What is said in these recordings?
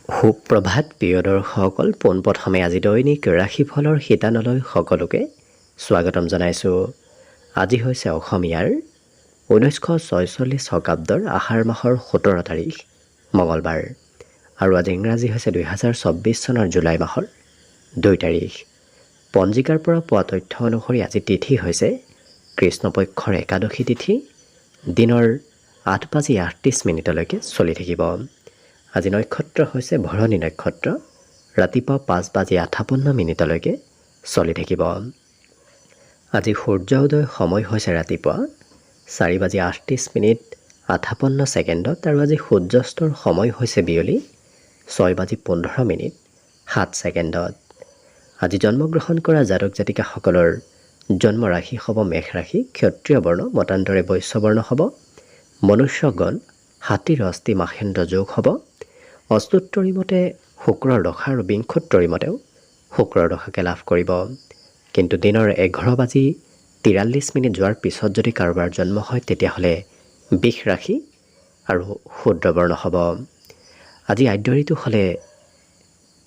সুপ্ৰভাত প্ৰিয় দৰ্শকসকল, পোনপ্ৰথমে আজি দৈনিক ৰাশিফলৰ শিতানলৈ সকলোকে স্বাগতম জনাইছোঁ। আজি হৈছে অসমীয়াৰ 1946 শকাব্দৰ আহাৰ মাহৰ 17 তাৰিখ মঙলবাৰ আৰু আজি ইংৰাজী হৈছে 2024 চনৰ জুলাই মাহৰ 2 তাৰিখ। পঞ্জিকাৰ পৰা পোৱা তথ্য অনুসৰি আজি তিথি হৈছে কৃষ্ণপক্ষৰ একাদশী তিথি। দিনৰ 8:38 চলি থাকিব। আজি নক্ষত্ৰ হৈছে ভৰণী নক্ষত্ৰ, ৰাতিপুৱা 5:58 চলি থাকিব। আজি সূৰ্য উদয় সময় হৈছে ৰাতিপুৱা 4:38 আৰু আজি সূৰ্যাস্তৰ সময় হৈছে বিয়লি 6:15 আজি জন্মগ্ৰহণ কৰা জাতক জাতিকাসকলৰ জন্ম ৰাশি হ'ব মেষ ৰাশি, ক্ষত্ৰিয় বৰ্ণ, মতান্তৰে বৈশ্য বৰ্ণ হ'ব, মনুষ্যগণ হাতীৰ অস্থি মাহেন্দ্ৰ যোগ হ'ব। অষ্টোত্তৰী মতে শুক্ৰৰ দশা আৰু বিংশোত্তৰী মতেও শুক্ৰৰ দশাকে লাভ কৰিব। কিন্তু দিনৰ 11:43 যোৱাৰ পিছত যদি কাৰোবাৰ জন্ম হয় তেতিয়াহ'লে বৃষ ৰাশি আৰু শূদ্ৰবৰ্ণ হ'ব। আজি আদ্য ঋতু হ'লে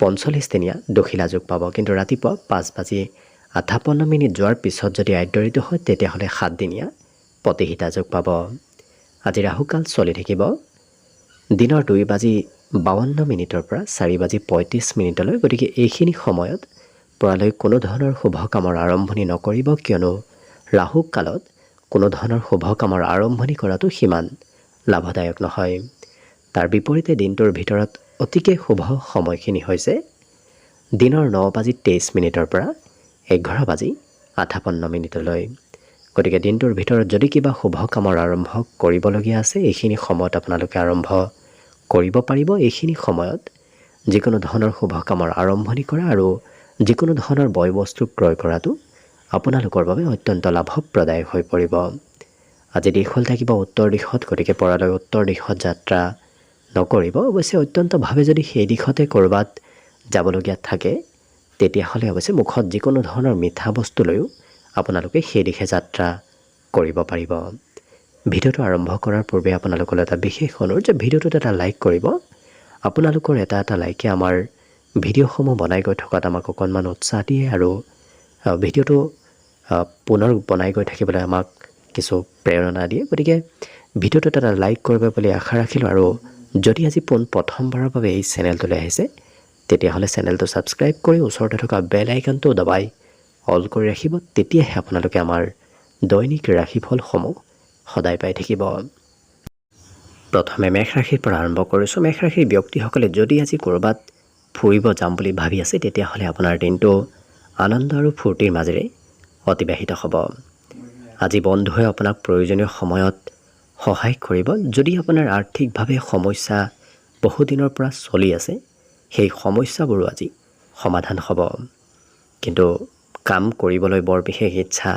45 দিনীয়া দখিলা যোগ পাব, কিন্তু ৰাতিপুৱা 5:58 যোৱাৰ পিছত যদি আদ্য ঋতু হয় তেতিয়াহ'লে 7 দিনীয়া প্ৰতিহিতা যোগ পাব। আজি ৰাহুকাল চলি থাকিব দিনৰ 2:52 পৰা 4:35। গতিকে এইখিনি সময়ত পৰালৈ কোনো ধৰণৰ শুভ কামৰ আৰম্ভণি নকৰিব, কিয়নো ৰাহু কালত কোনো ধৰণৰ শুভ কামৰ আৰম্ভণি কৰাটো সিমান লাভদায়ক নহয়। তাৰ বিপৰীতে দিনটোৰ ভিতৰত অতিকে শুভ সময়খিনি হৈছে দিনৰ 9:23 পৰা 11:58। গতিকে দিনটোৰ ভিতৰত যদি কিবা শুভ কামৰ আৰম্ভ কৰিবলগীয়া আছে এইখিনি সময়ত আপোনালোকে আৰম্ভ কৰিব পাৰিব। এইখিনি সময়ত যিকোনো ধৰণৰ শুভ কামৰ আৰম্ভণি কৰা আৰু যিকোনো ধৰণৰ বয় বস্তু ক্ৰয় কৰাটো আপোনালোকৰ বাবে অত্যন্ত লাভপ্ৰদায়ক হৈ পৰিব। আজি দিশ হ'ল থাকিব উত্তৰ দিশত, গতিকে পৰালৈ উত্তৰ দিশত যাত্ৰা নকৰিব। অৱশ্যে অত্যন্তভাৱে যদি সেই দিশতে ক'ৰবাত যাবলগীয়া থাকে তেতিয়াহ'লে অৱশ্যে মুখত যিকোনো ধৰণৰ মিঠা বস্তু লৈও আপোনালোকে সেই দিশে যাত্ৰা কৰিব পাৰিব। ভিডিঅ'টো আৰম্ভ কৰাৰ পূৰ্বে আপোনালোকলৈ এটা বিশেষ অনুৰোধ যে ভিডিঅ'টোত এটা লাইক কৰিব। আপোনালোকৰ এটা লাইকে আমাৰ ভিডিঅ'সমূহ বনাই গৈ থকাত আমাক অকণমান উৎসাহ দিয়ে আৰু ভিডিঅ'টো পুনৰ বনাই গৈ থাকিবলৈ আমাক কিছু প্ৰেৰণা দিয়ে। গতিকে ভিডিঅ'টোত এটা লাইক কৰিব বুলি আশা ৰাখিলোঁ। আৰু যদি আজি প্ৰথমবাৰৰ বাবে এই চেনেলটোলৈ আহিছে তেতিয়াহ'লে চেনেলটো ছাবস্ক্ৰাইব কৰি ওচৰতে থকা বেল আইকনটো দবাই অল কৰি ৰাখিব। তেতিয়াহে আপোনালোকে আমাৰ দৈনিক ৰাশিফলসমূহ সদায় পাই থাকিব। প্ৰথমে মেষ ৰাশিৰ পৰা আৰম্ভ কৰিছোঁ। মেষ ৰাশিৰ ব্যক্তিসকলে যদি আজি ক'ৰবাত ফুৰিব যাম বুলি ভাবি আছে তেতিয়াহ'লে আপোনাৰ দিনটো আনন্দ আৰু ফূৰ্তিৰ মাজেৰে অতিবাহিত হ'ব। আজি বন্ধুৱে আপোনাক প্ৰয়োজনীয় সময়ত সহায় কৰিব। যদি আপোনাৰ আৰ্থিকভাৱে সমস্যা বহুদিনৰ পৰা চলি আছে সেই সমস্যাবোৰো আজি সমাধান হ'ব। কিন্তু কাম কৰিবলৈ বৰ বিশেষ ইচ্ছা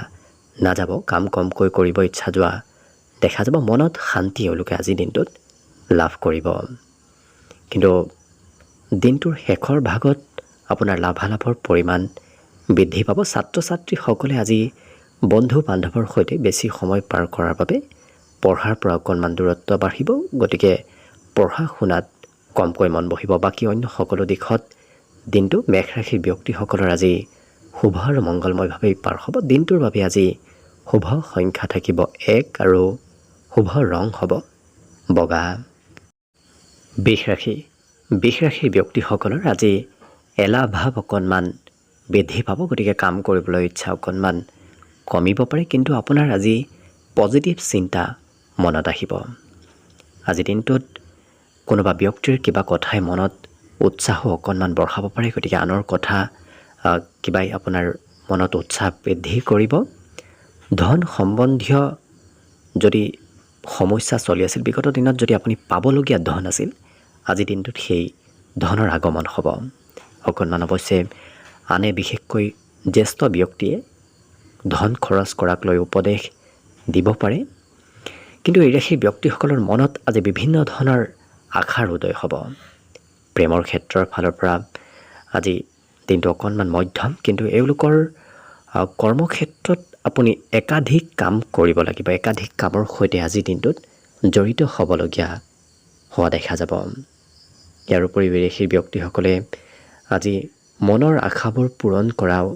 নাযাব, কাম কমকৈ কৰিব ইচ্ছা যোৱা দেখা যাব। মনত শান্তি এওঁলোকে আজিৰ দিনটোত লাভ কৰিব। কিন্তু দিনটোৰ শেষৰ ভাগত আপোনাৰ লাভালাভৰ পৰিমাণ বৃদ্ধি পাব। ছাত্ৰ ছাত্ৰীসকলে আজি বন্ধু বান্ধৱৰ সৈতে বেছি সময় পাৰ কৰাৰ বাবে পঢ়াৰ পৰা অকণমান দূৰত্ব বাঢ়িব। গতিকে পঢ়া শুনাত কমকৈ মন বহিব। বাকী অন্য সকলো দিশত দিনটো মেষ ৰাশিৰ ব্যক্তিসকলৰ আজি শুভ আৰু মংগলময়ভাৱেই পাৰ হ'ব। দিনটোৰ বাবে আজি শুভ সংখ্যা থাকিব 1 আৰু শুভ ৰং হ'ব বগা। বৃষ ৰাশিৰ ব্যক্তিসকলৰ আজি এলাহ ভাৱ অকণমান বৃদ্ধি পাব। গতিকে কাম কৰিবলৈ ইচ্ছা অকণমান কমিব পাৰে, কিন্তু আপোনাৰ আজি পজিটিভ চিন্তা মনত আহিব। আজি দিনটোত কোনোবা ব্যক্তিৰ কিবা কথাই মনত উৎসাহো অকণমান বঢ়াব পাৰে। গতিকে আনৰ কথা কিবাই আপোনাৰ মনত উৎসাহ বৃদ্ধি কৰিব। ধন সম্বন্ধীয় যদি সমস্যা চলি আছিল, বিগত দিনত যদি আপুনি পাবলগীয়া ধন আছিল, আজি দিনটোত সেই ধনৰ আগমন হ'ব। অকণমান অৱশ্যে আনে বিশেষকৈ জ্যেষ্ঠ ব্যক্তিয়ে ধন খৰচ কৰাক লৈ উপদেশ দিব পাৰে। কিন্তু এই ৰাশিৰ ব্যক্তিসকলৰ মনত আজি বিভিন্ন ধৰণৰ আশাৰ উদয় হ'ব। প্ৰেমৰ ক্ষেত্ৰৰ ফালৰ পৰা আজি দিনটো অকণমান মধ্যম, কিন্তু এওঁলোকৰ কৰ্মক্ষেত্ৰত আপুনি একাধিক কাম কৰিব লাগিব। একাধিক কামৰ সৈতে আজিৰ দিনটোত জড়িত হ'বলগীয়া হোৱা দেখা যাব। ইয়াৰ উপৰি এই ৰাশিৰ ব্যক্তিসকলে আজি মনৰ আশাবোৰ পূৰণ কৰাও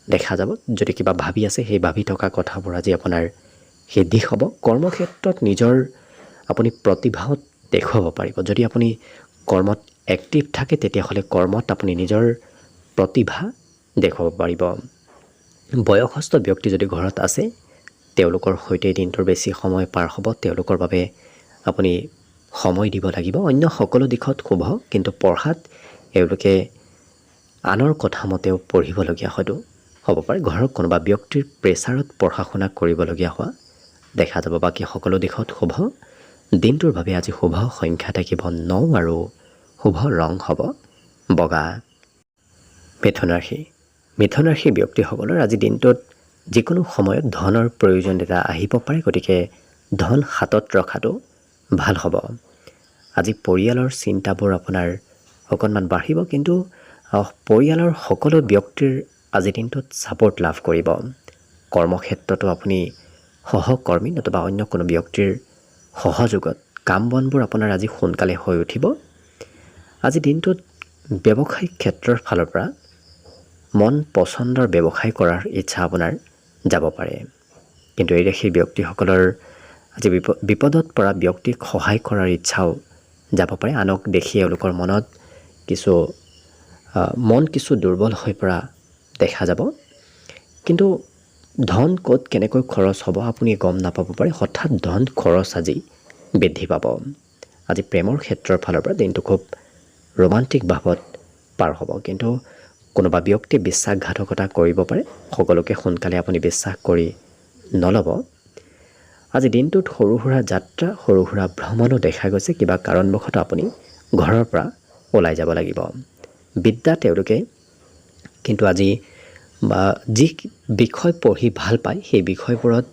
দেখা যাব। যদি কিবা ভাবি আছে সেই ভাবি থকা কথাবোৰ আজি আপোনাৰ সিদ্ধি হ'ব। কৰ্মক্ষেত্ৰত নিজৰ আপুনি প্ৰতিভাও দেখুৱাব পাৰিব। যদি আপুনি কৰ্মত এক্টিভ থাকে তেতিয়াহ'লে কৰ্মত আপুনি নিজৰ প্ৰতিভা দেখুৱাব পাৰিব। বয়সস্থ ব্যক্তি যদি ঘৰত আছে তেওঁলোকৰ সৈতে দিনটোৰ বেছি সময় পাৰ হ'ব। তেওঁলোকৰ বাবে আপুনি সময় দিব লাগিব। অন্য সকলো দিশত শুভ, কিন্তু পঢ়াত এওঁলোকে আনৰ কথা মতেও পঢ়িবলগীয়া হয়তো হ'ব পাৰে। ঘৰৰ কোনোবা ব্যক্তিৰ প্ৰেছাৰত পঢ়া শুনা কৰিবলগীয়া হোৱা দেখা যাব। বাকী সকলো দিশত শুভ। দিনটোৰ বাবে আজি শুভ সংখ্যা থাকিব 9 আৰু শুভ ৰং হ'ব বগা। মিথুন ৰাশি। মিথুন ৰাশিৰ ব্যক্তিসকলৰ আজি দিনটোত যিকোনো সময়ত ধনৰ প্ৰয়োজনীয়তা আহিব পাৰে, গতিকে ধন হাতত ৰখাটো ভাল হ'ব। আজি পৰিয়ালৰ চিন্তাবোৰ আপোনাৰ অকণমান বাঢ়িব, কিন্তু পৰিয়ালৰ সকলো ব্যক্তিৰ আজি দিনটোত ছাপোৰ্ট লাভ কৰিব। কৰ্মক্ষেত্ৰতো আপুনি সহকৰ্মী নতুবা অন্য কোনো ব্যক্তিৰ সহযোগত কাম বনবোৰ আপোনাৰ আজি সোনকালে হৈ উঠিব। আজি দিনটোত ব্যৱসায়িক ক্ষেত্ৰৰ ফালৰ পৰা মন পচন্দৰ ব্যৱসায় কৰাৰ ইচ্ছা আপোনাৰ যাব পাৰে। কিন্তু এই ৰাশিৰ ব্যক্তিসকলৰ আজি বিপদত পৰা ব্যক্তিক সহায় কৰাৰ ইচ্ছাও যাব পাৰে। আনক দেখি এওঁলোকৰ মনত মন কিছু দুৰ্বল হৈ পৰা দেখা যাব। কিন্তু ধন ক'ত কেনেকৈ খৰচ হ'ব আপুনি গম নাপাব পাৰে। হঠাৎ ধন খৰচ আজি বৃদ্ধি পাব। আজি প্ৰেমৰ ক্ষেত্ৰৰ ফালৰ পৰা দিনটো খুব ৰোমান্টিক ভাৱত পাৰ হ'ব, কিন্তু কোনোবা ব্যক্তি বিশ্বাসঘাতকতা কৰিব পাৰে। সকলোকে সোনকালে আপুনি বিশ্বাস কৰি নল'ব। আজি দিনটোত সৰু সুৰা যাত্ৰা, সৰু সুৰা ভ্ৰমণো দেখা গৈছে। কিবা কাৰণবশতঃ আপুনি ঘৰৰ পৰা ওলাই যাব লাগিব। বিদ্যা তেওঁলোকে কিন্তু আজি যি বিষয় পঢ়ি ভাল পায় সেই বিষয়বোৰত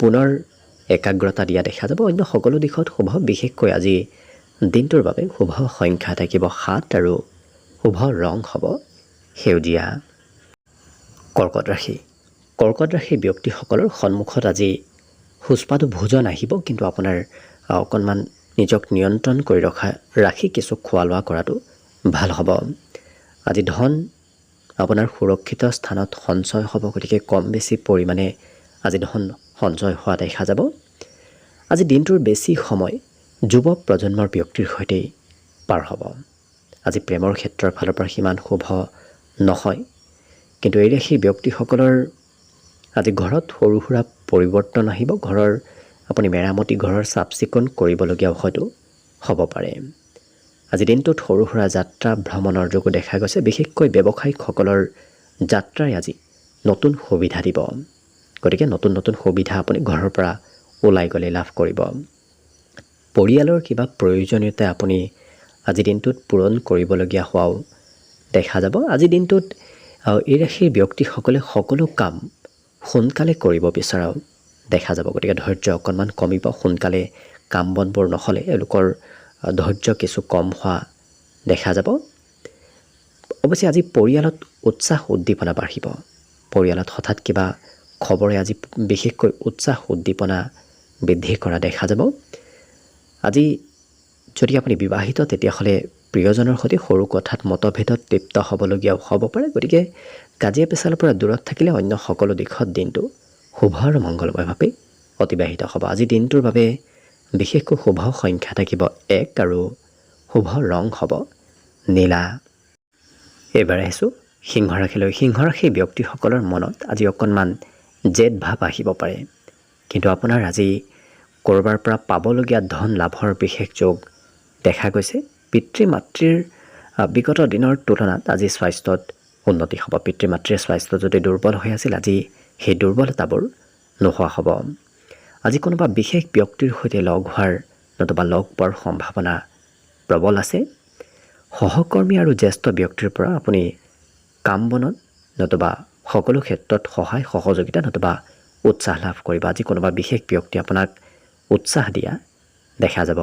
পুনৰ একাগ্ৰতা দিয়া দেখা যাব। অন্য সকলো দিশত শুভ। বিশেষকৈ আজি দিনটোৰ বাবে শুভ সংখ্যা থাকিব 7 আৰু শুভ ৰং হ'ব সেউজীয়া। কৰ্কট ৰাশি। কৰ্কট ৰাশিৰ ব্যক্তিসকলৰ সন্মুখত আজি সুস্বাদু ভোজন আহিব, কিন্তু আপোনাৰ অকণমান নিজক নিয়ন্ত্ৰণ কৰি ৰাখি কিছু খোৱা লোৱা কৰাটো ভাল হ'ব। আজি ধন আপোনাৰ সুৰক্ষিত স্থানত সঞ্চয় হ'ব, গতিকে কম বেছি পৰিমাণে আজি ধন সঞ্চয় হোৱা দেখা যাব। আজি দিনটোৰ বেছি সময় যুৱ প্ৰজন্মৰ ব্যক্তিৰ সৈতেই পাৰ হ'ব। আজি প্ৰেমৰ ক্ষেত্ৰৰ ফালৰ পৰা সিমান শুভ নহয়, কিন্তু এই ৰাশিৰ ব্যক্তিসকলৰ আজি ঘৰত সৰু সুৰা পৰিৱৰ্তন আহিব। ঘৰৰ আপুনি মেৰামতি, ঘৰৰ চাফ চিকুণ কৰিবলগীয়াও হয়তো হ'ব পাৰে। আজি দিনটোত সৰু সুৰা যাত্ৰা ভ্ৰমণৰ যোগো দেখা গৈছে। বিশেষকৈ ব্যৱসায়িকসকলৰ যাত্ৰাই আজি নতুন সুবিধা দিব, গতিকে নতুন নতুন সুবিধা আপুনি ঘৰৰ পৰা ওলাই গ'লে লাভ কৰিব। পৰিয়ালৰ কিবা প্ৰয়োজনীয়তা আপুনি আজি দিনটোত পূৰণ কৰিবলগীয়া হোৱাও দেখা যাব। আজি দিনটোত এই ৰাশিৰ ব্যক্তিসকলে সকলো কাম সোনকালে কৰিব বিচৰাও দেখা যাব, গতিকে ধৈৰ্য অকণমান কমিব। সোনকালে কাম বনবোৰ নহ'লে এওঁলোকৰ ধৈৰ্য কিছু কম হোৱা দেখা যাব। অৱশ্যে আজি পৰিয়ালত উৎসাহ উদ্দীপনা বাঢ়িব। পৰিয়ালত হঠাৎ কিবা খবৰে আজি বিশেষকৈ উৎসাহ উদ্দীপনা বৃদ্ধি কৰা দেখা যাব। আজি যদি আপুনি বিবাহিত তেতিয়াহ'লে প্ৰিয়জনৰ সৈতে সৰু কথাত মতভেদত লিপ্ত হ'বলগীয়াও হ'ব পাৰে, গতিকে কাজিয়া পেচালৰ পৰা দূৰত থাকিলে অন্য সকলো দিশত দিনটো শুভ আৰু মংগলময়ভাৱে অতিবাহিত হ'ব। আজি দিনটোৰ বাবে বিশেষকৈ শুভ সংখ্যা থাকিব 1 আৰু শুভ ৰং হ'ব নীলা। এইবাৰ আহিছোঁ সিংহ ৰাশিলৈ। সিংহ ৰাশিৰ ব্যক্তিসকলৰ মনত আজি অকণমান জেদ ভাৱ আহিব পাৰে, কিন্তু আপোনাৰ আজি ক'ৰবাৰ পৰা পাবলগীয়া ধন লাভৰ বিশেষ যোগ দেখা গৈছে। পিতৃ মাতৃৰ বিগত দিনৰ তুলনাত আজি স্বাস্থ্যত উন্নতি হ'ব। পিতৃ মাতৃৰ স্বাস্থ্য যদি দুৰ্বল হৈ আছিল, আজি সেই দুৰ্বলতাবোৰ নোহোৱা হ'ব। আজি কোনোবা বিশেষ ব্যক্তিৰ সৈতে লগ হোৱাৰ নতুবা লগ পোৱাৰ সম্ভাৱনা প্ৰবল আছে। সহকৰ্মী আৰু জ্যেষ্ঠ ব্যক্তিৰ পৰা আপুনি কাম বনত নতুবা সকলো ক্ষেত্ৰত সহায় সহযোগিতা নতুবা উৎসাহ লাভ কৰিব। আজি কোনোবা বিশেষ ব্যক্তি আপোনাক উৎসাহ দিয়া দেখা যাব।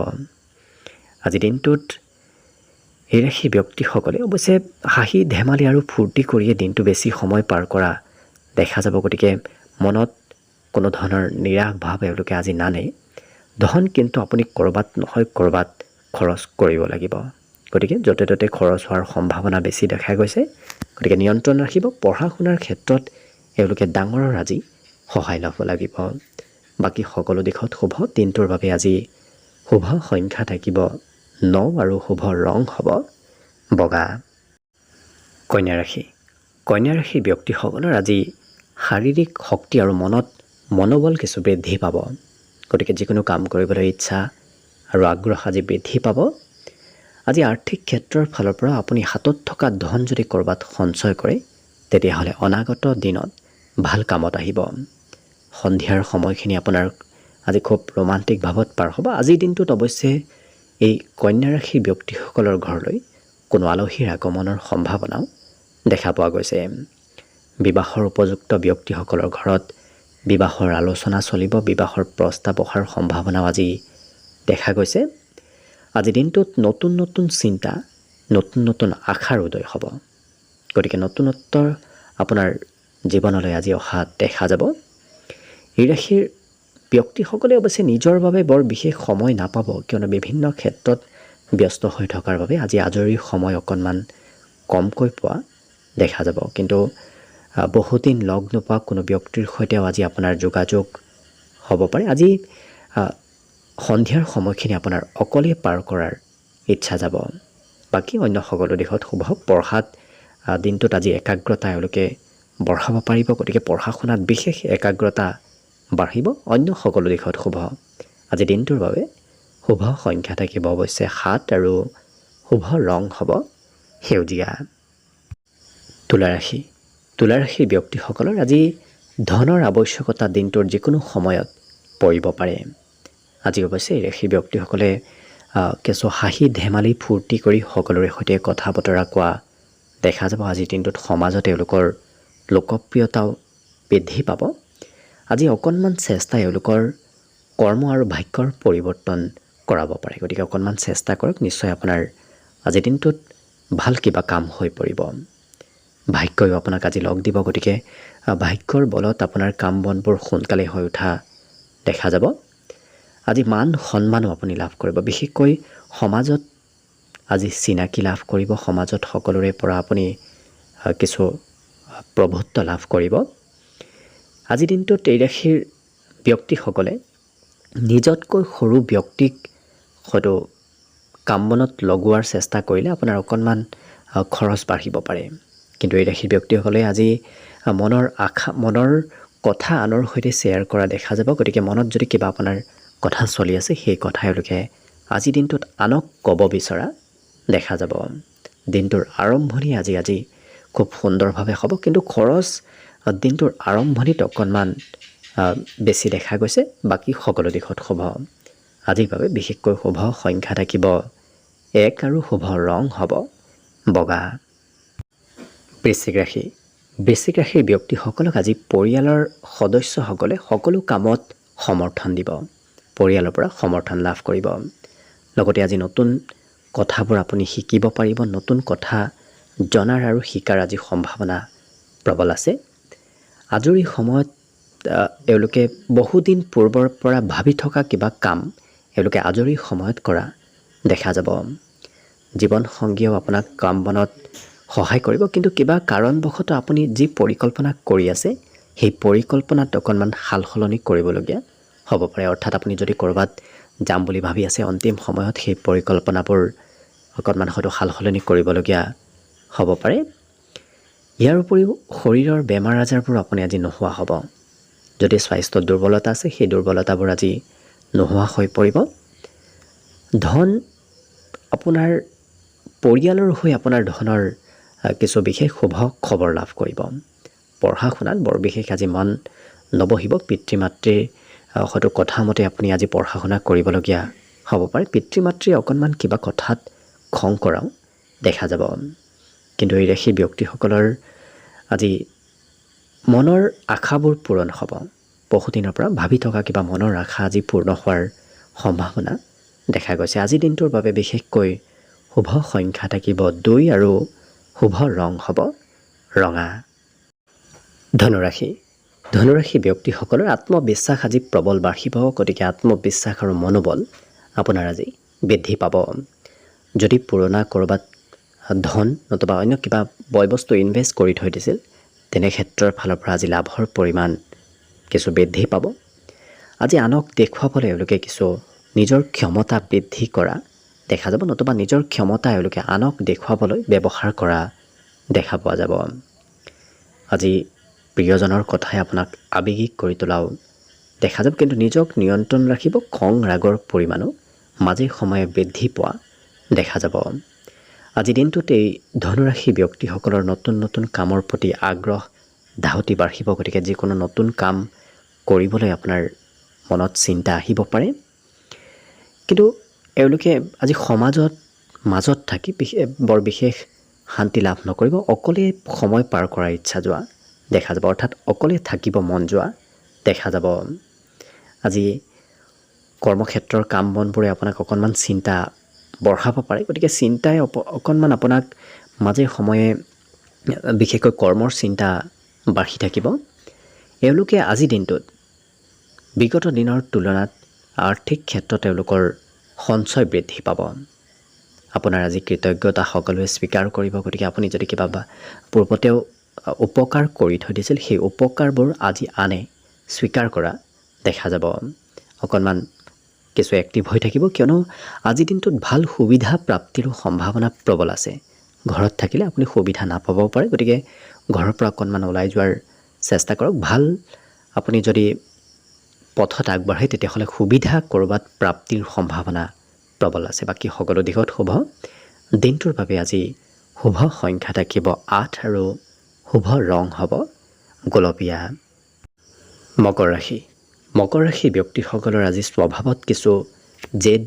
আজি দিনটোত এই ৰাশি ব্যক্তিসকলে অৱশ্যে হাঁহি ধেমালি আৰু ফূৰ্তি কৰিয়ে দিনটো বেছি সময় পাৰ কৰা দেখা যাব, গতিকে মনত কোনো ধৰণৰ নিৰাশ ভাৱ এওঁলোকে আজি নানে। ধন কিন্তু আপুনি ক'ৰবাত নহয় ক'ৰবাত খৰচ কৰিব লাগিব। গতিকে য'তে ত'তে খৰচ হোৱাৰ সম্ভাৱনা বেছি দেখা গৈছে। গতিকে নিয়ন্ত্ৰণ ৰাখিব। পঢ়া শুনাৰ ক্ষেত্ৰত এওঁলোকে ডাঙৰৰ আজি সহায় ল'ব লাগিব। বাকী সকলো দিশত শুভ। দিনটোৰ বাবে আজি শুভ সংখ্যা থাকিব 9 আৰু শুভ ৰং হ'ব বগা। কন্যা ৰাশি। কন্যা ৰাশিৰ ব্যক্তিসকলৰ আজি শাৰীৰিক শক্তি আৰু মনোবল কিছু বৃদ্ধি পাব। গতিকে যিকোনো কাম কৰিবলৈ ইচ্ছা আৰু আগ্ৰহ আজি বৃদ্ধি পাব। আজি আৰ্থিক ক্ষেত্ৰৰ ফালৰ পৰা আপুনি হাতত থকা ধন যদি ক'ৰবাত সঞ্চয় কৰে তেতিয়াহ'লে অনাগত দিনত ভাল কামত আহিব। সন্ধিয়াৰ সময়খিনি আপোনাৰ আজি খুব ৰোমান্টিক ভাৱত পাৰ হ'ব। আজিৰ দিনটোত অৱশ্যে এই কন্যা ৰাশিৰ ব্যক্তিসকলৰ ঘৰলৈ কোনো আলহীৰ আগমনৰ সম্ভাৱনাও দেখা পোৱা গৈছে। বিবাহৰ উপযুক্ত ব্যক্তিসকলৰ ঘৰত বিবাহৰ আলোচনা চলিব। বিবাহৰ প্ৰস্তাৱ অহাৰ সম্ভাৱনাও আজি দেখা গৈছে। আজিৰ দিনটোত নতুন নতুন চিন্তা, নতুন নতুন আশাৰ উদয় হ'ব। গতিকে নতুনত্বৰ আপোনাৰ জীৱনলৈ আজি অহা দেখা যাব। এই ৰাশিৰ ব্যক্তিসকলে অৱশ্যে নিজৰ বাবে বৰ বিশেষ সময় নাপাব, কিয়নো বিভিন্ন ক্ষেত্ৰত ব্যস্ত হৈ থকাৰ বাবে আজি আজৰি সময় অকণমান কমকৈ পোৱা দেখা যাব। কিন্তু বহুদিন লগ নোপোৱা কোনো ব্যক্তিৰ সৈতেও আজি আপোনাৰ যোগাযোগ হ'ব পাৰে। আজি সন্ধিয়াৰ সময়খিনি আপোনাৰ অকলে পাৰ কৰাৰ ইচ্ছা যাব। বাকী অন্য সকলো দিশত শুভ। পঢ়াত দিনটোত আজি একাগ্ৰতা এওঁলোকে বঢ়াব পাৰিব। গতিকে পঢ়া শুনাত বিশেষ একাগ্ৰতা বাঢ়িব। অন্য সকলো দিশত শুভ। আজি দিনটোৰ বাবে শুভ সংখ্যা থাকিব অৱশ্যে 7 আৰু শুভ ৰং হ'ব সেউজীয়া। তুলা ৰাশি। তুলা ৰাশিৰ ব্যক্তিসকলৰ আজি ধনৰ আৱশ্যকতা দিনটোৰ যিকোনো সময়ত পৰিব পাৰে। আজি অৱশ্যে এই ৰাশিৰ ব্যক্তিসকলে কিছু হাঁহি ধেমালি ফূৰ্তি কৰি সকলোৰে সৈতে কথা বতৰা কোৱা দেখা যাব। আজিৰ দিনটোত সমাজত তেওঁলোকৰ লোকপ্ৰিয়তাও বৃদ্ধি পাব। আজি অকণমান চেষ্টা এওঁলোকৰ কৰ্ম আৰু ভাগ্যৰ পৰিৱৰ্তন কৰাব পাৰে। গতিকে অকণমান চেষ্টা কৰক, নিশ্চয় আপোনাৰ আজিৰ দিনটোত ভাল কিবা কাম হৈ পৰিব। ভাগ্যও আপোনাক আজি লগ দিব। গতিকে ভাগ্যৰ বলত আপোনাৰ কাম বনবোৰ সোনকালে হৈ উঠা দেখা যাব। আজি মান সন্মানো আপুনি লাভ কৰিব। বিশেষকৈ সমাজত আজি চিনাকি লাভ কৰিব। সমাজত সকলোৰে পৰা আপুনি কিছু প্ৰভুত্ব লাভ কৰিব। আজিৰ দিনটোত এই ৰাশিৰ ব্যক্তিসকলে নিজতকৈ সৰু ব্যক্তিক হয়তো কাম বনত লগোৱাৰ চেষ্টা কৰিলে আপোনাৰ অকণমান খৰচ বাঢ়িব পাৰে। কিন্তু এই ৰাশিৰ ব্যক্তিসকলে আজি মনৰ কথা আনৰ সৈতে শ্বেয়াৰ কৰা দেখা যাব। গতিকে মনত যদি কিবা আপোনাৰ কথা চলি আছে সেই কথা এওঁলোকে আজিৰ দিনটোত আনক ক'ব বিচৰা দেখা যাব। দিনটোৰ আৰম্ভণি আজি খুব সুন্দৰভাৱে হ'ব। কিন্তু খৰচ দিনটোৰ আৰম্ভণিত অকণমান বেছি দেখা গৈছে। বাকী সকলো দিশত শুভ। আজিৰ বাবে বিশেষকৈ শুভ সংখ্যা থাকিব 1 আৰু শুভ ৰং হ'ব বগা। বৃশ্চিক ৰাশি। বৃশ্চিক ৰাশিৰ ব্যক্তিসকলক আজি পৰিয়ালৰ সদস্যসকলে সকলো কামত সমৰ্থন দিব। পৰিয়ালৰ পৰা সমৰ্থন লাভ কৰিব। লগতে আজি নতুন কথাবোৰ আপুনি শিকিব পাৰিব। নতুন কথা জনাৰ আৰু শিকাৰ আজি সম্ভাৱনা প্ৰবল আছে। আজৰি সময়ত এওঁলোকে বহুদিন পূৰ্বৰ পৰা ভাবি থকা কিবা কাম এওঁলোকে আজৰি সময়ত কৰা দেখা যাব। জীৱনসংগীয়েও আপোনাক কাম বনত সহায় কৰিব। কিন্তু কিবা কাৰণবশতঃ আপুনি যি পৰিকল্পনা কৰি আছে সেই পৰিকল্পনাত অকণমান সাল সলনি কৰিবলগীয়া হ'ব পাৰে। অৰ্থাৎ আপুনি যদি ক'ৰবাত যাম বুলি ভাবি আছে অন্তিম সময়ত সেই পৰিকল্পনাবোৰ অকণমান হয়তো সাল সলনি কৰিবলগীয়া হ'ব পাৰে। ইয়াৰ উপৰিও শৰীৰৰ বেমাৰ আজাৰবোৰ আপুনি আজি নোহোৱা হ'ব। যদি স্বাস্থ্যত দুৰ্বলতা আছে সেই দুৰ্বলতাবোৰ আজি নোহোৱা হৈ পৰিব। ধন আপোনাৰ পৰিয়ালৰ হৈ আপোনাৰ ধনৰ কিছু বিশেষ শুভ খবৰ লাভ কৰিব। পঢ়া শুনাত বৰ বিশেষ আজি মন নবহিব। পিতৃ মাতৃৰ হয়তো কথা মতে আপুনি আজি পঢ়া শুনা কৰিবলগীয়া হ'ব পাৰে। পিতৃ মাতৃয়ে অকণমান কিবা কথাত খং কৰাও দেখা যাব। কিন্তু এই ৰাশিৰ ব্যক্তিসকলৰ আজি মনৰ আশাবোৰ পূৰণ হ'ব। বহুদিনৰ পৰা ভাবি থকা কিবা মনৰ আশা আজি পূৰ্ণ হোৱাৰ সম্ভাৱনা দেখা গৈছে। আজিৰ দিনটোৰ বাবে বিশেষকৈ শুভ সংখ্যা থাকিব 2 আৰু শুভ ৰং হ'ব ৰঙা। ধনুৰাশি। ধনুৰাশি ব্যক্তিসকলৰ আত্মবিশ্বাস আজি প্ৰবল বাঢ়িব। গতিকে আত্মবিশ্বাস আৰু মনোবল আপোনাৰ আজি বৃদ্ধি পাব। যদি পুৰণা ক'ৰবাত ধন নতুবা অন্য কিবা বয় বস্তু ইনভেষ্ট কৰি থৈ দিছিল, তেনে ক্ষেত্ৰৰ ফালৰ পৰা আজি লাভৰ পৰিমাণ কিছু বৃদ্ধি পাব। আজি আনক দেখুৱাবলৈ এওঁলোকে কিছু নিজৰ ক্ষমতা বৃদ্ধি কৰা দেখা যাব, নতুবা নিজৰ ক্ষমতা এওঁলোকে আনক দেখুৱাবলৈ ব্যৱহাৰ কৰা দেখা পোৱা যাব। আজি প্ৰিয়জনৰ কথাই আপোনাক আৱেগিক কৰি তোলাও দেখা যাব, কিন্তু নিজক নিয়ন্ত্ৰণ ৰাখিব। খং ৰাগৰ পৰিমাণো মাজে সময়ে বৃদ্ধি পোৱা দেখা যাব। আজি দিনটোত এই ধনুৰাশি ব্যক্তিসকলৰ নতুন নতুন কামৰ প্ৰতি আগ্ৰহ ধাউতি বাঢ়িব। গতিকে যিকোনো নতুন কাম কৰিবলৈ আপোনাৰ মনত চিন্তা আহিব পাৰে, কিন্তু এওঁলোকে আজি সমাজত মাজত থাকি বৰ বিশেষ শান্তি লাভ নকৰিব। অকলে সময় পাৰ কৰাৰ ইচ্ছা যোৱা দেখা যাব, অৰ্থাৎ অকলে থাকিব মন যোৱা দেখা যাব। আজি কৰ্মক্ষেত্ৰৰ কাম বনবোৰে আপোনাক অকণমান চিন্তা বঢ়াব পাৰে। গতিকে চিন্তাই অকণমান আপোনাক মাজে সময়ে বিশেষকৈ কৰ্মৰ চিন্তা বাঢ়ি থাকিব। এওঁলোকে আজি দিনটোত বিগত দিনৰ তুলনাত আৰ্থিক ক্ষেত্ৰত তেওঁলোকৰ সঞ্চয় বৃদ্ধি পাব। আপোনাৰ আজি কৃতজ্ঞতা সকলোৱে স্বীকাৰ কৰিব। গতিকে আপুনি যদি কিবা পূৰ্বতেও উপকাৰ কৰি থৈ দিছিল, সেই উপকাৰবোৰ আজি আনে স্বীকাৰ কৰা দেখা যাব। অকণমান কিছু এক্টিভ হৈ থাকিব, কিয়নো আজি দিনটোত ভাল সুবিধা প্ৰাপ্তিৰো সম্ভাৱনা প্ৰবল আছে। ঘৰত থাকিলে আপুনি সুবিধা নাপাবও পাৰে, গতিকে ঘৰৰ পৰা অকণমান ওলাই যোৱাৰ চেষ্টা কৰক। ভাল আপুনি যদি পথত আগবাঢ়ে তেতিয়াহ'লে সুবিধা ক'ৰবাত প্ৰাপ্তিৰ সম্ভাৱনা প্ৰবল আছে। বাকী সকলো দিশত শুভ। দিনটোৰ বাবে আজি শুভ সংখ্যা থাকিব 8 আৰু শুভ ৰং হ'ব গোলপীয়া। মকৰ ৰাশি। মকৰ ৰাশি ব্যক্তিসকলৰ আজি স্বভাৱত কিছু জেদ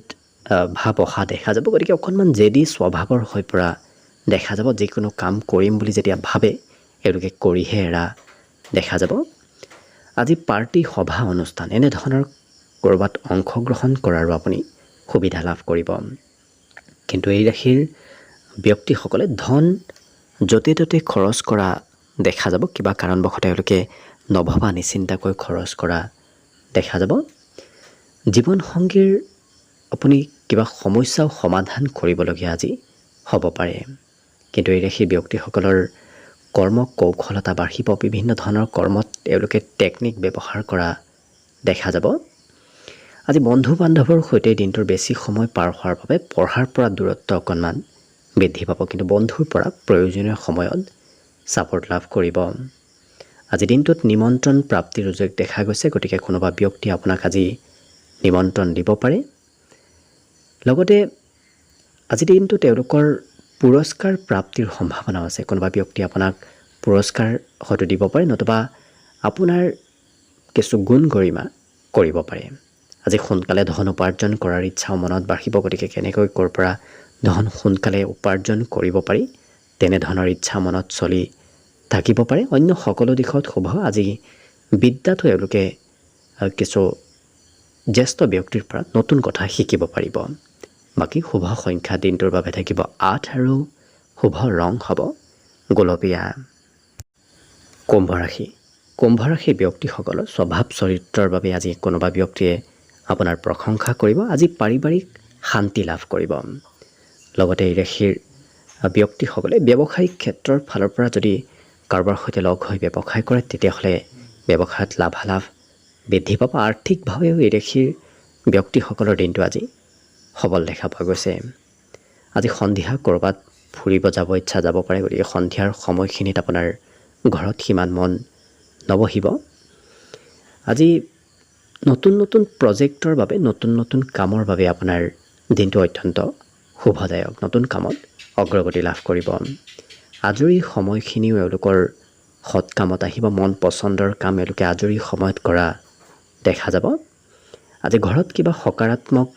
ভাৱ অহা দেখা যাব। গতিকে অকণমান জেদী স্বভাৱৰ হৈ পৰা দেখা যাব। যিকোনো কাম কৰিম বুলি যেতিয়া ভাবে এওঁলোকে কৰিহে এৰা দেখা যাব। আজি পাৰ্টি সভা অনুষ্ঠান এনেধৰণৰ ক'ৰবাত অংশগ্ৰহণ কৰাৰো আপুনি সুবিধা লাভ কৰিব। কিন্তু এই ৰাশিৰ ব্যক্তিসকলে ধন য'তে ত'তে খৰচ কৰা দেখা যাব। কিবা কাৰণবশতঃ এওঁলোকে নভবা নিচিন্তাকৈ খৰচ কৰা দেখা যাব। জীৱনসংগীৰ আপুনি কিবা সমস্যাও সমাধান কৰিবলগীয়া আজি হ'ব পাৰে। কিন্তু এই ৰাশিৰ ব্যক্তিসকলৰ কৰ্ম কৌশলতা বাঢ়িব। বিভিন্ন ধৰণৰ কৰ্মত এওঁলোকে টেকনিক ব্যৱহাৰ কৰা দেখা যাব। আজি বন্ধু বান্ধৱৰ সৈতে দিনটোৰ বেছি সময় পাৰ হোৱাৰ বাবে পঢ়াৰ পৰা দূৰত্ব অকণমান বৃদ্ধি পাব, কিন্তু বন্ধুৰ পৰা প্ৰয়োজনীয় সময়ত ছাপৰ্ট লাভ কৰিব। আজি দিনটোত নিমন্ত্ৰণ প্ৰাপ্তিৰ সুযোগ দেখা গৈছে। গতিকে কোনোবা ব্যক্তি আপোনাক আজি নিমন্ত্ৰণ দিব পাৰে। লগতে আজি দিনটো তেওঁলোকৰ পুৰস্কাৰ প্ৰাপ্তিৰ সম্ভাৱনাও আছে। কোনোবা ব্যক্তি আপোনাক পুৰস্কাৰ হয়তো দিব পাৰে, নতুবা আপোনাৰ কিছু গুণ গৰিমা কৰিব পাৰে। আজি সোনকালে ধন উপাৰ্জন কৰাৰ ইচ্ছাও মনত বাঢ়িব। গতিকে কেনেকৈ ক'ৰ পৰা ধন সোনকালে উপাৰ্জন কৰিব পাৰি তেনেধৰণৰ ইচ্ছা মনত চলি থাকিব পাৰে। অন্য সকলো দিশত শুভ। আজি বিদ্যাটো এওঁলোকে কিছু জ্যেষ্ঠ ব্যক্তিৰ পৰা নতুন কথা শিকিব পাৰিব। বাকী শুভ সংখ্যা দিনটোৰ বাবে থাকিব 8 আৰু শুভ ৰং হ'ব গোলপীয়া। কুম্ভ ৰাশি। কুম্ভ ৰাশি ব্যক্তিসকলৰ স্বভাৱ চৰিত্ৰৰ বাবে আজি কোনোবা ব্যক্তিয়ে আপোনাৰ প্ৰশংসা কৰিব। আজি পাৰিবাৰিক শান্তি লাভ কৰিব। লগতে এই ৰাশিৰ ব্যক্তিসকলে ব্যৱসায়িক ক্ষেত্ৰৰ ফালৰ পৰা যদি কাৰোবাৰ সৈতে লগ হৈ ব্যৱসায় কৰে তেতিয়াহ'লে ব্যৱসায়ত লাভালাভ বৃদ্ধি পাব। আৰ্থিকভাৱেও এই ৰাশিৰ ব্যক্তিসকলৰ দিনটো আজি সবল দেখা পোৱা গৈছে। আজি সন্ধিয়া ক'ৰবাত ফুৰিব যাব ইচ্ছা যাব পাৰে। গতিকে সন্ধিয়াৰ সময়খিনিত আপোনাৰ ঘৰত সিমান মন নবহিব। আজি নতুন নতুন প্ৰজেক্টৰ বাবে নতুন নতুন কামৰ বাবে আপোনাৰ দিনটো অত্যন্ত শুভদায়ক। নতুন কামত অগ্ৰগতি লাভ কৰিব। আজৰি সময়খিনিও এওঁলোকৰ সৎ কামত আহিব। মন পচন্দৰ কাম এওঁলোকে আজৰি সময়ত কৰা দেখা যাব। আজি ঘৰত কিবা সকাৰাত্মক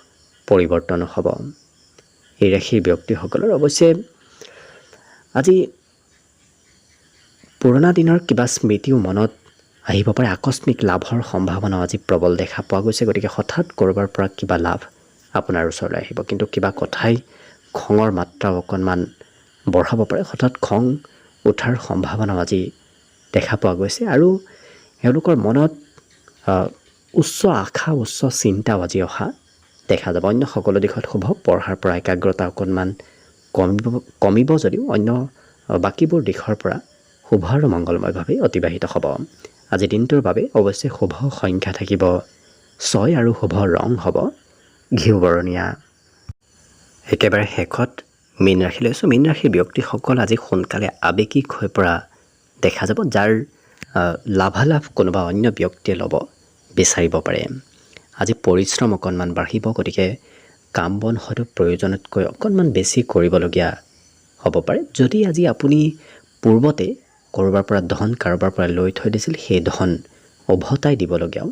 পৰিৱৰ্তন হ'ব এই ৰাশিৰ ব্যক্তিসকলৰ। অৱশ্যে আজি পুৰণা দিনৰ কিবা স্মৃতিও মনত আহিব পাৰে। আকস্মিক লাভৰ সম্ভাৱনাও আজি প্ৰবল দেখা পোৱা গৈছে। গতিকে হঠাৎ ক'ৰবাৰ পৰা কিবা লাভ আপোনাৰ ওচৰলৈ আহিব, কিন্তু কিবা কথাই খঙৰ মাত্ৰাও অকণমান বঢ়াব পাৰে। হঠাৎ খং উঠাৰ সম্ভাৱনাও আজি দেখা পোৱা গৈছে। আৰু এওঁলোকৰ মনত উচ্চ আশা উচ্চ চিন্তাও আজি অহা দেখা যাব। অন্য সকলো দিশত শুভ, পঢ়াৰ পৰা একাগ্ৰতা অকণমান কমিব যদিও অন্য বাকীবোৰ দিশৰ পৰা শুভ আৰু মংগলময়ভাৱে অতিবাহিত হ'ব। আজি দিনটোৰ বাবে অৱশ্যে শুভ সংখ্যা থাকিব 6 আৰু শুভ ৰং হ'ব ঘিউ বৰণীয়া। একেবাৰে শেষত মীন ৰাশি লৈছোঁ। মীন ৰাশিৰ ব্যক্তিসকল আজি সোনকালে আৱেগিক হৈ পৰা দেখা যাব, যাৰ লাভালাভ কোনোবা অন্য ব্যক্তিয়ে ল'ব বিচাৰিব পাৰে। আজি পৰিশ্ৰম অকণমান বাঢ়িব, গতিকে কাম বন হয়তো প্ৰয়োজনতকৈ অকণমান বেছি কৰিবলগীয়া হ'ব পাৰে। যদি আজি আপুনি পূৰ্বতে ক'ৰবাৰ পৰা ধন কাৰোবাৰ পৰা লৈ থৈ দিছিল, সেই ধন উভতাই দিবলগীয়াও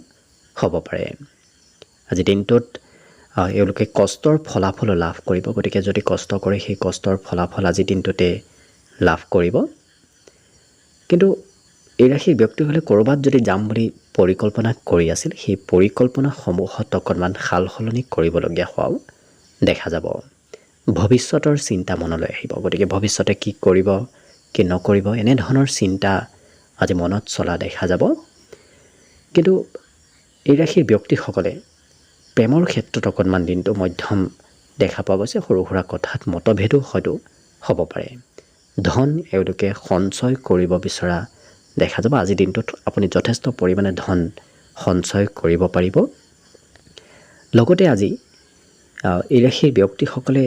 হ'ব পাৰে। আজি দিনটোত এওঁলোকে কষ্টৰ ফলাফলো লাভ কৰিব, গতিকে যদি কষ্ট কৰে সেই কষ্টৰ ফলাফল আজি দিনটোতে লাভ কৰিব। কিন্তু এই ৰাশিৰ ব্যক্তিসকলে ক'ৰবাত যদি যাম বুলি পৰিকল্পনা কৰি আছিল, সেই পৰিকল্পনাসমূহত অকণমান সাল সলনি কৰিবলগীয়া হোৱাও দেখা যাব। ভৱিষ্যতৰ চিন্তা মনলৈ আহিব, গতিকে ভৱিষ্যতে কি কৰিব কি নকৰিব এনেধৰণৰ চিন্তা আজি মনত চলা দেখা যাব। কিন্তু এই ৰাশিৰ ব্যক্তিসকলে প্ৰেমৰ ক্ষেত্ৰত অকণমান দিনটো মধ্যম দেখা পোৱা গৈছে। সৰু সুৰা কথাত মতভেদো হয়তো হ'ব পাৰে। ধন এওঁলোকে সঞ্চয় কৰিব বিচৰা দেখা যাব। আজিৰ দিনটোত আপুনি যথেষ্ট পৰিমাণে ধন সঞ্চয় কৰিব পাৰিব। লগতে আজি এই ৰাশিৰ ব্যক্তিসকলে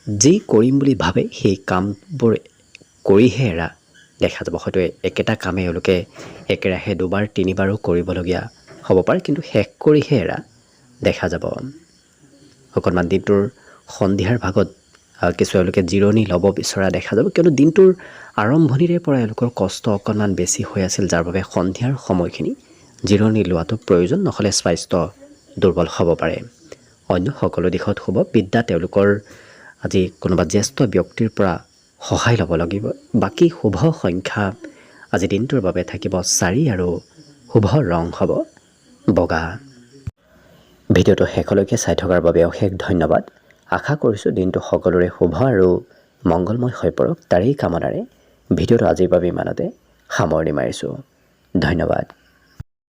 যি কৰিম বুলি ভাবে সেই কামবোৰ কৰিহে এৰা দেখা যাব। হয়তো একেটা কামে এওঁলোকে একেৰাহে দুবাৰ তিনিবাৰো কৰিবলগীয়া হ'ব পাৰে, কিন্তু শেষ কৰিহে এৰা দেখা যাব। অকণমান দিনটোৰ সন্ধিয়াৰ ভাগত কিছু এওঁলোকে জিৰণি ল'ব বিচৰা দেখা যাব, কিয়নো দিনটোৰ আৰম্ভণিৰে পৰা এওঁলোকৰ কষ্ট অকণমান বেছি হৈ আছিল, যাৰ বাবে সন্ধিয়াৰ সময়খিনি জিৰণি লোৱাটো প্ৰয়োজন, নহ'লে স্বাস্থ্য দুৰ্বল হ'ব পাৰে। অন্য সকলো দিশত শুভ। বিদ্যা তেওঁলোকৰ আজি কোনোবা জ্যেষ্ঠ ব্যক্তিৰ পৰা সহায় ল'ব লাগিব। বাকী শুভ সংখ্যা আজি দিনটোৰ বাবে থাকিব 4 আৰু শুভ ৰং হ'ব বগা। ভিডিঅ'টো শেষলৈকে চাই থকাৰ বাবে অশেষ ধন্যবাদ। আশা কৰিছোঁ দিনটো সকলোৰে শুভ আৰু মংগলময় হৈ পৰক, তাৰেই কামনাৰে ভিডিঅ'টো আজিৰ বাবে ইমানতে সামৰণি মাৰিছোঁ। ধন্যবাদ।